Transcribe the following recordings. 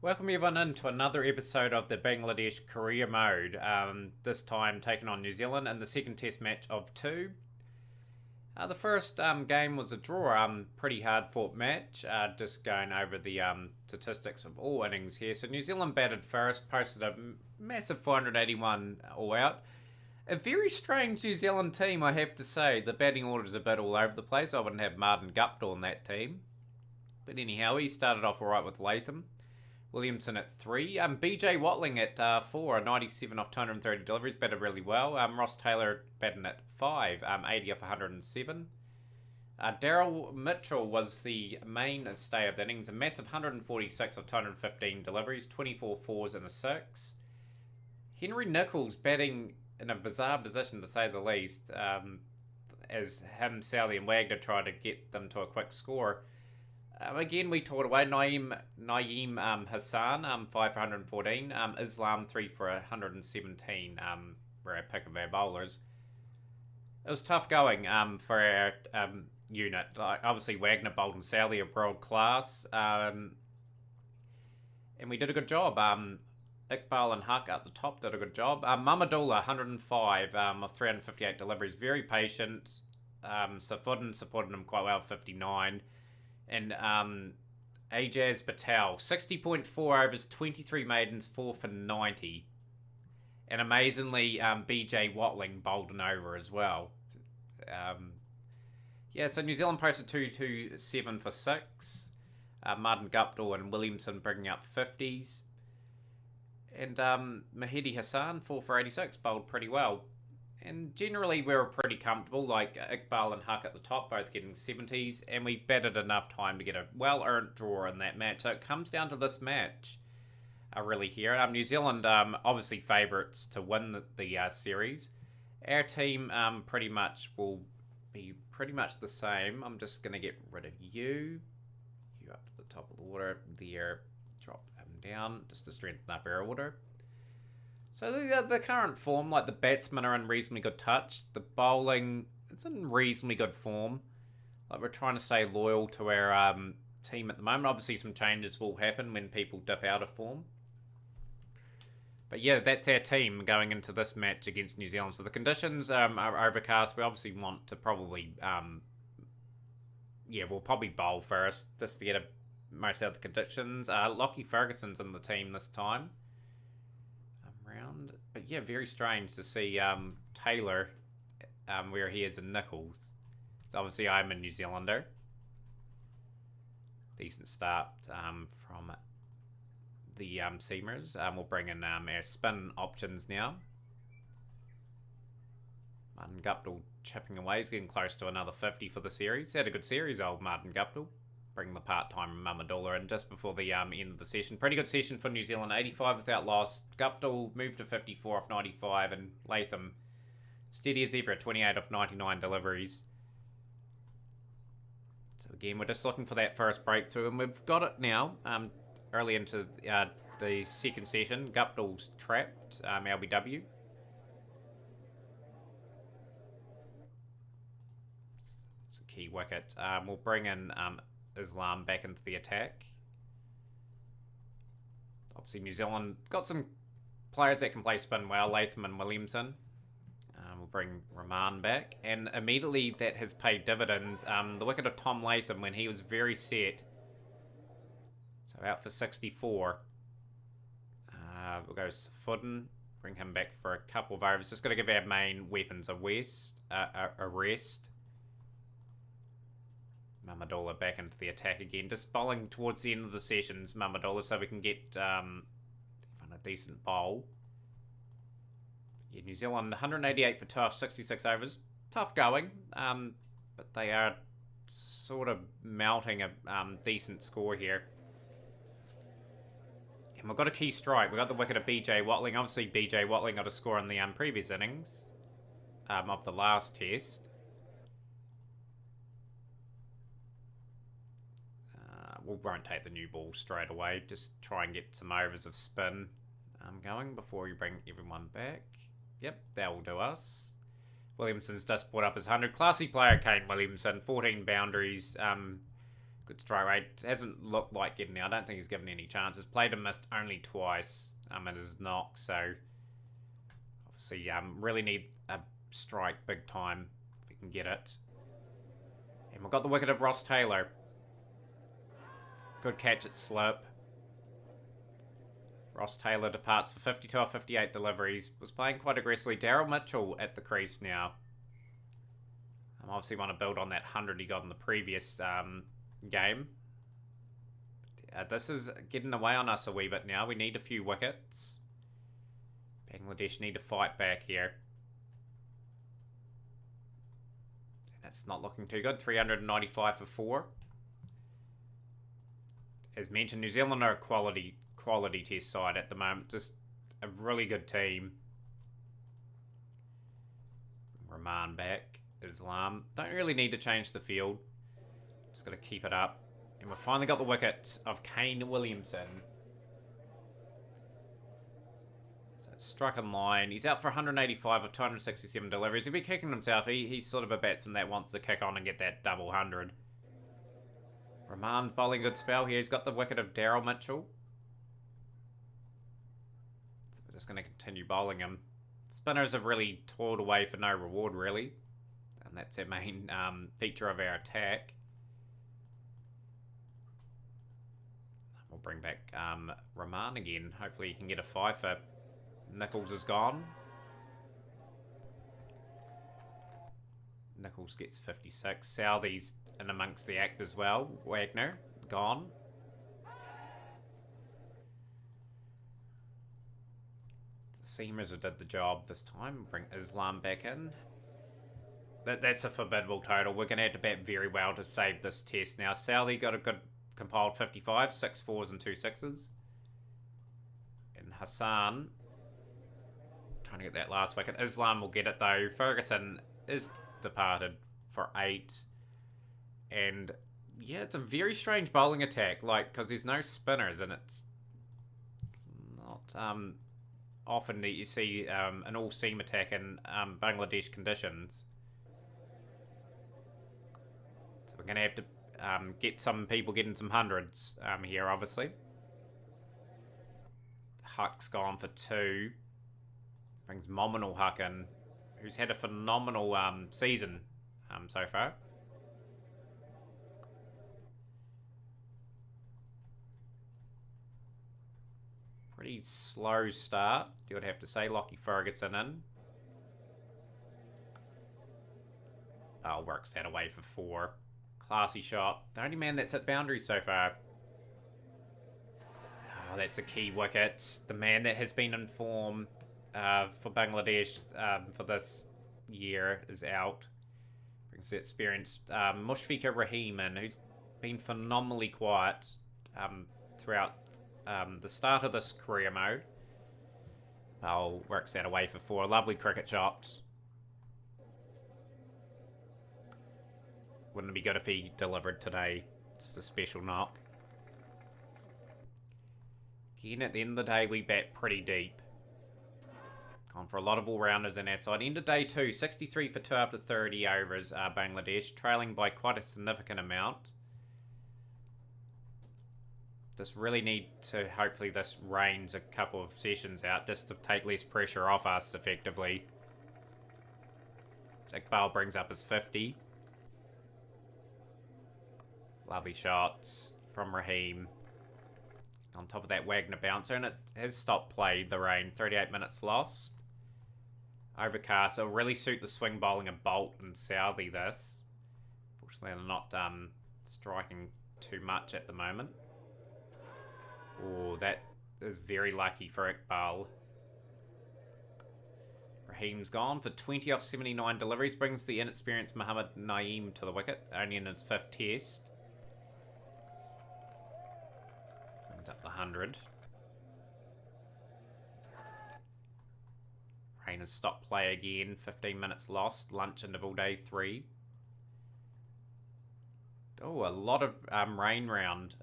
Welcome everyone into another episode of the Bangladesh Career Mode. This time taking on New Zealand in the second test match of two. The first game was a draw, pretty hard fought match. Just going over the statistics of all innings here. So New Zealand batted first, posted a massive 481 all out. A very strange New Zealand team, I have to say. The batting order is a bit all over the place. I wouldn't have Martin Guptill in that team. But anyhow, he started off alright with Latham. Williamson at 3. BJ Watling at 4, 97 off 230 deliveries, batted really well. Ross Taylor batting at 5, 80 off 107. Daryl Mitchell was the mainstay of the innings, a massive 146 off 215 deliveries, 24 fours and a 6. Henry Nicholls batting in a bizarre position to say the least, as him, Southey and Wagner tried to get them to a quick score. Again, we tore away. Naeem Hassan, 5 for 114. Islam, 3 for 117, were our pick of our bowlers. It was tough going for our unit. Obviously, Wagner, Bolt and Southey are world class. And we did a good job. Iqbal and Huck at the top did a good job. Mamadullah, 105 of 358 deliveries. Very patient. Safuddin supported him quite well, 59. And Ajaz Patel, 60.4 overs, 23 maidens, 4 for 90. And amazingly, BJ Watling bowled an over as well. So New Zealand posted 227 for 6. Martin Guptill and Williamson bringing up 50s. And Mahidi Hassan, 4 for 86, bowled pretty well. And generally, we were pretty comfortable, like Iqbal and Huck at the top, both getting 70s, and we batted enough time to get a well-earned draw in that match. So it comes down to this match, really, here. New Zealand, obviously favourites to win the series. Our team pretty much will be pretty much the same. I'm just going to get rid of you. You up to the top of the order. There, drop him down, just to strengthen up our order. So the current form, like the batsmen are in reasonably good touch. The bowling, it's in reasonably good form. Like we're trying to stay loyal to our team at the moment. Obviously some changes will happen when people dip out of form. But yeah, that's our team going into this match against New Zealand. So the conditions are overcast. We obviously want to probably, we'll probably bowl first just to get most out of the conditions. Lockie Ferguson's in the team this time. But yeah, very strange to see Taylor where he is in Nicholls. So obviously I'm a New Zealander. Decent start from the seamers. We'll bring in our spin options now. Martin Guptill chipping away. He's getting close to another 50 for the series. He had a good series, old Martin Guptill. Bring the part-time Mamadullah in just before the end of the session. Pretty good session for New Zealand. 85 without loss. Guptill moved to 54 off 95. And Latham steady as ever at 28 off 99 deliveries. So again, we're just looking for that first breakthrough. And we've got it now. Early into the second session. Guptill's trapped. LBW. It's a key wicket. We'll bring in Islam back into the attack. Obviously New Zealand got some players that can play spin well, Latham and Williamson. We'll bring Rahman back, and immediately that has paid dividends. The wicket of Tom Latham when he was very set, so out for 64. We'll go Safuddin, bring him back for a couple of overs. Just got to give our main weapons a rest. Mamadullah back into the attack again. Just bowling towards the end of the sessions, Mamadullah, so we can get a decent bowl. Yeah, New Zealand 188 for 12, 66 overs. Tough going, but they are sort of mounting a decent score here. And we've got a key strike. We've got the wicket of BJ Watling. Obviously, BJ Watling got a score in the previous innings of the last test. We won't take the new ball straight away. Just try and get some overs of spin going before we bring everyone back. Yep, that will do us. Williamson's just brought up his 100. Classy player, Kane Williamson. 14 boundaries. Good strike rate. Hasn't looked like getting there. I don't think he's given any chances. Played and missed only twice in his knock. So, obviously, really need a strike big time if we can get it. And we've got the wicket of Ross Taylor. Good catch at slip. Ross Taylor departs for 52 off 58 deliveries. Was playing quite aggressively. Daryl Mitchell at the crease now. I obviously want to build on that 100 he got in the previous game. This is getting away on us a wee bit now. We need a few wickets. Bangladesh need to fight back here. That's not looking too good. 395 for 4. As mentioned, New Zealand are a quality test side at the moment. Just a really good team. Rahman back. Islam. Don't really need to change the field. Just got to keep it up. And we've finally got the wicket of Kane Williamson. So it's struck in line. He's out for 185 of 267 deliveries. He'll be kicking himself. He's sort of a batsman that wants to kick on and get that double 100. Rahman's bowling good spell here. He's got the wicket of Daryl Mitchell. So we're just going to continue bowling him. Spinners have really toiled away for no reward, really. And that's our main feature of our attack. We'll bring back Rahman again. Hopefully he can get a 5 for Nichols is gone. Nichols gets 56. Southey's in amongst the act as well. Wagner, gone. The seamers who did the job this time. Bring Islam back in. That's a formidable total. We're going to have to bat very well to save this test now. Southey got a good compiled 55, 6 4s and 2 6s. And Hassan trying to get that last wicket. Islam will get it though. Ferguson is departed for 8. And yeah, it's a very strange bowling attack, like, because there's no spinners and it's not often that you see an all-seam attack in Bangladesh conditions. So we're going to have to get some people getting some hundreds here, obviously. Huck's gone for 2. Brings Mominal Huck in, who's had a phenomenal season so far. Pretty slow start, you would have to say. Lockie Ferguson in. Oh, works that away for 4. Classy shot. The only man that's hit boundaries so far. Oh, that's a key wicket. The man that has been in form for Bangladesh for this year is out. Brings the experience. Mushfiqur Rahim in, who's been phenomenally quiet throughout the start of this career mode. Oh, works that away for 4. Lovely cricket shot. Wouldn't it be good if he delivered today? Just a special knock. Again, at the end of the day, we bat pretty deep. Gone for a lot of all-rounders in our side. End of day 2, 63 for 2 after 30 overs, Bangladesh. Trailing by quite a significant amount. Just really need to, hopefully this rains a couple of sessions out just to take less pressure off us effectively. So Iqbal brings up his 50. Lovely shots from Rahim. On top of that Wagner bouncer, and it has stopped play, the rain. 38 minutes lost. Overcast. It'll really suit the swing bowling of Bolt and Southey this. Fortunately, they're not striking too much at the moment. Oh, that is very lucky for Iqbal. Rahim's gone for 20 off 79 deliveries. Brings the inexperienced Muhammad Naeem to the wicket, only in his 5th test. Brings up the 100. Rain has stopped play again. 15 minutes lost. Lunch interval day 3. Oh, a lot of rain round.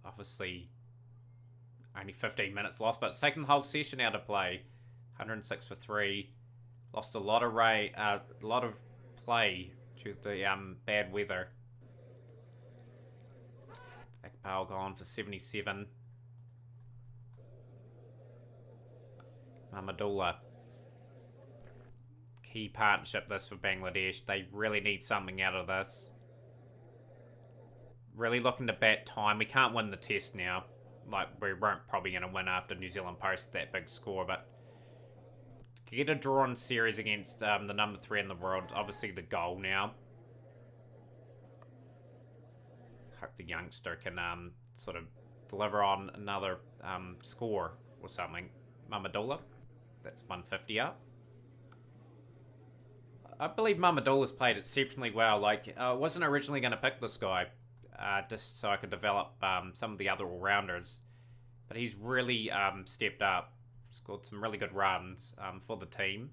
Obviously, only 15 minutes lost, but it's taken the whole session out of play. 106 for 3. Lost a lot of rain, a lot of play due to the bad weather. Iqbal gone for 77. Mamadullah. Key partnership this for Bangladesh. They really need something out of this. Really looking to bat time. We can't win the test now. Like, we weren't probably going to win after New Zealand posted that big score, but to get a drawn series against the number 3 in the world, obviously the goal now. Hope the youngster can sort of deliver on another score or something. Mamadullah, that's 150 up. I believe Mamadullah's played exceptionally well. Like, I wasn't originally going to pick this guy just so I could develop some of the other all-rounders. But he's really stepped up. Scored some really good runs for the team.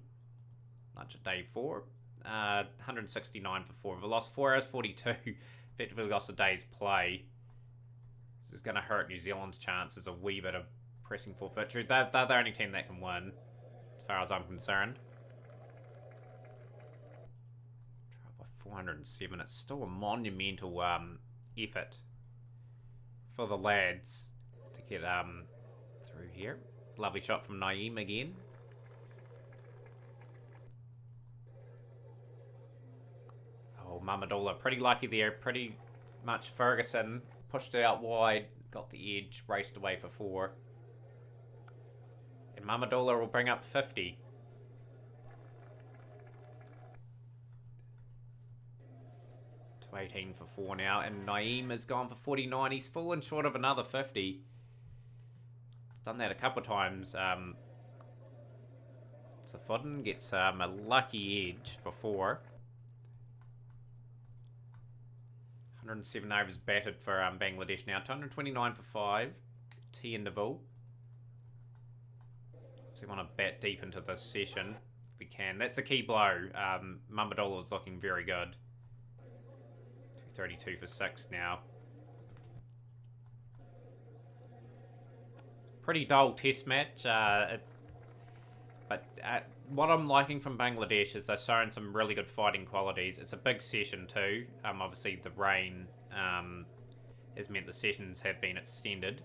Lunch at day 4. 169 for 4. We lost 4 hours 42. Effectively lost a day's play. This is going to hurt New Zealand's chances a wee bit of pressing for victory. They're the only team that can win, as far as I'm concerned. 407. It's still a monumental effort for the lads to get through here. Lovely shot from Naeem again. Oh, Mamadullah, pretty lucky there. Pretty much Ferguson pushed it out wide, got the edge, raced away for 4. And Mamadullah will bring up 50. To 18 for 4 now, and Naeem has gone for 49. He's fallen short of another 50. He's done that a couple of times. Safudin gets a lucky edge for 4. 107 overs batted for Bangladesh now. 229 for 5. T interval. So we want to bat deep into this session if we can. That's a key blow. Mamadullah is looking very good. 232 for 6 now. Pretty dull test match. But what I'm liking from Bangladesh is they're showing some really good fighting qualities. It's a big session too. Obviously the rain has meant the sessions have been extended.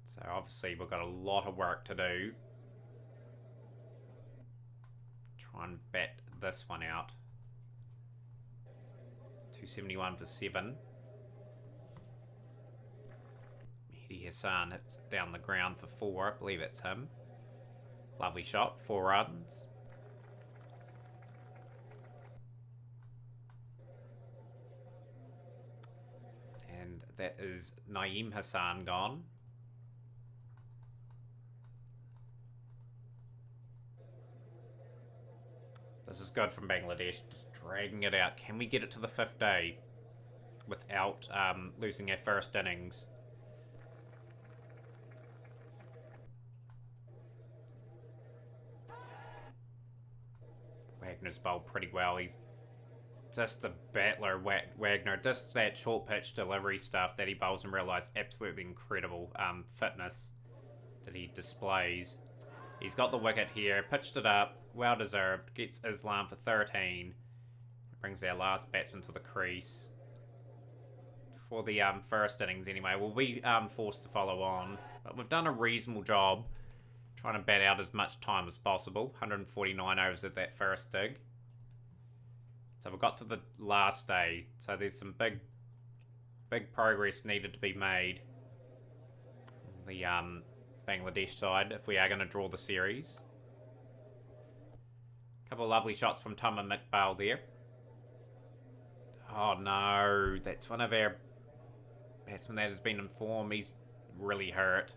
So obviously we've got a lot of work to do. Try and bat this one out. 271 for 7. Mehdi Hassan hits down the ground for 4. I believe it's him. Lovely shot. 4 runs. And that is Naeem Hassan gone. This is good from Bangladesh, just dragging it out. Can we get it to the 5th day without losing our first innings? Wagner's bowled pretty well. He's just a battler, Wagner. Just that short pitch delivery stuff that he bowls in real life, absolutely incredible fitness that he displays. He's got the wicket here, pitched it up, well deserved, gets Islam for 13. Brings our last batsman to the crease. For the first innings anyway. We'll be forced to follow on. But we've done a reasonable job trying to bat out as much time as possible. 149 overs at that first dig. So we've got to the last day. So there's some big progress needed to be made. The Bangladesh side, if we are going to draw the series. A couple of lovely shots from Tama Iqbal there. Oh no, that's one of our batsmen that has been in form. He's really hurt.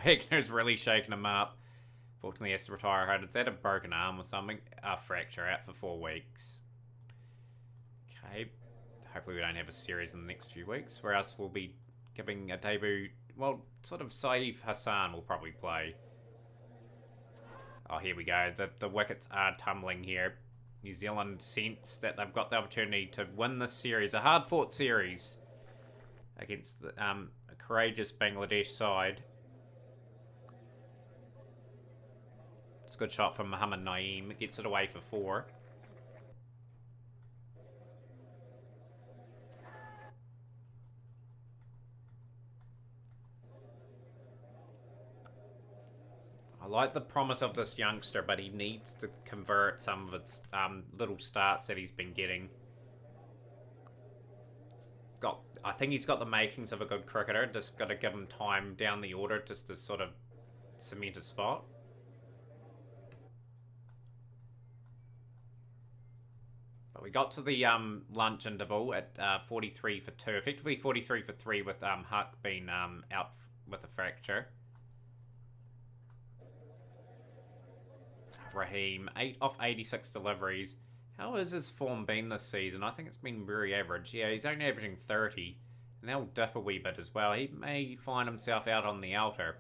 Wagner's really shaken him up. Fortunately, he has to retire hard. Is that a broken arm or something? A fracture, out for 4 weeks. Okay, hopefully we don't have a series in the next few weeks. Where else we'll be giving a debut. Well, sort of Saif Hassan will probably play. Oh, here we go. The wickets are tumbling here. New Zealand sense that they've got the opportunity to win this series. A hard-fought series against a courageous Bangladesh side. It's a good shot from Mohammad Naeem. Gets it away for 4. I like the promise of this youngster, but he needs to convert some of its little starts that he's been getting. I think he's got the makings of a good cricketer. Just got to give him time down the order just to sort of cement a spot. But we got to the lunch interval at 43 for 2. Effectively 43 for 3 with Huck being out with a fracture. Raheem, 8 off 86 deliveries. How has his form been this season? I think it's been very average. Yeah, he's only averaging 30. And that'll dip a wee bit as well. He may find himself out on the outer.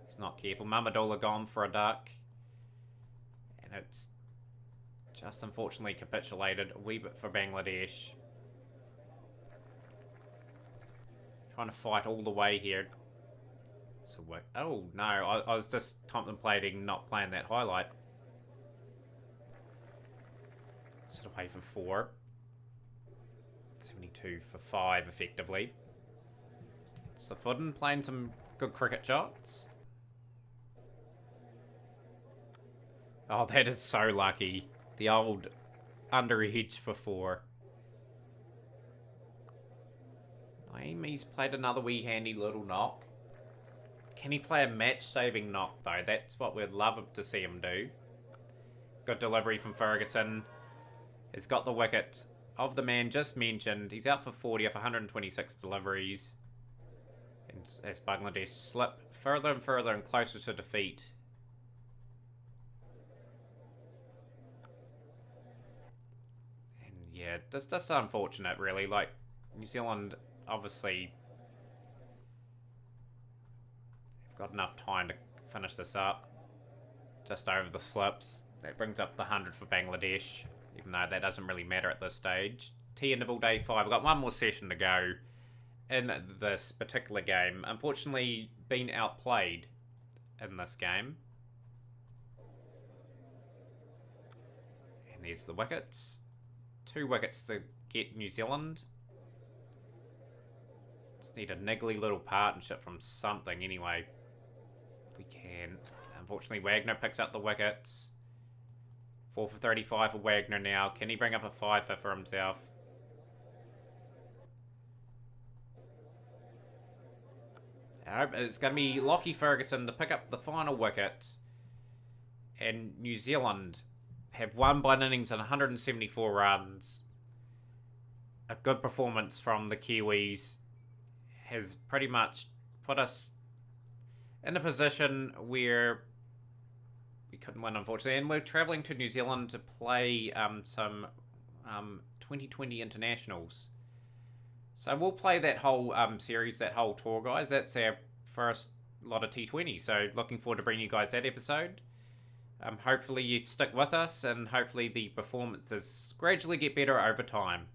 He's not careful. Mamadullah gone for a duck. And it's just unfortunately capitulated a wee bit for Bangladesh. Trying to fight all the way here. So, oh no, I was just contemplating not playing that highlight. Sit away for 4. 72 for 5, effectively. Safudin playing some good cricket shots. Oh, that is so lucky. The old under edge for 4. He's played another wee handy little knock. Can he play a match-saving knock, though? That's what we'd love to see him do. Good delivery from Ferguson. Has got the wicket of the man just mentioned. He's out for 40 off 126 deliveries. And as Bangladesh slip further and further and closer to defeat. And yeah, that's just unfortunate, really. Like, New Zealand, obviously, got enough time to finish this up. Just over the slips. That brings up the 100 for Bangladesh, even though that doesn't really matter at this stage. T interval day 5. We've got one more session to go in this particular game. Unfortunately, been outplayed in this game. And there's the wickets. 2 wickets to get New Zealand. Just need a niggly little partnership from something anyway. If we can. Unfortunately, Wagner picks up the wickets. 4 for 35 for Wagner now. Can he bring up a 5 for himself? It's going to be Lockie Ferguson to pick up the final wicket. And New Zealand have won by an innings and 174 runs. A good performance from the Kiwis has pretty much put us in a position where we couldn't win, unfortunately. And we're travelling to New Zealand to play some 2020 internationals. So we'll play that whole series, that whole tour, guys. That's our first lot of T20. So looking forward to bringing you guys that episode. Hopefully you stick with us, and hopefully the performances gradually get better over time.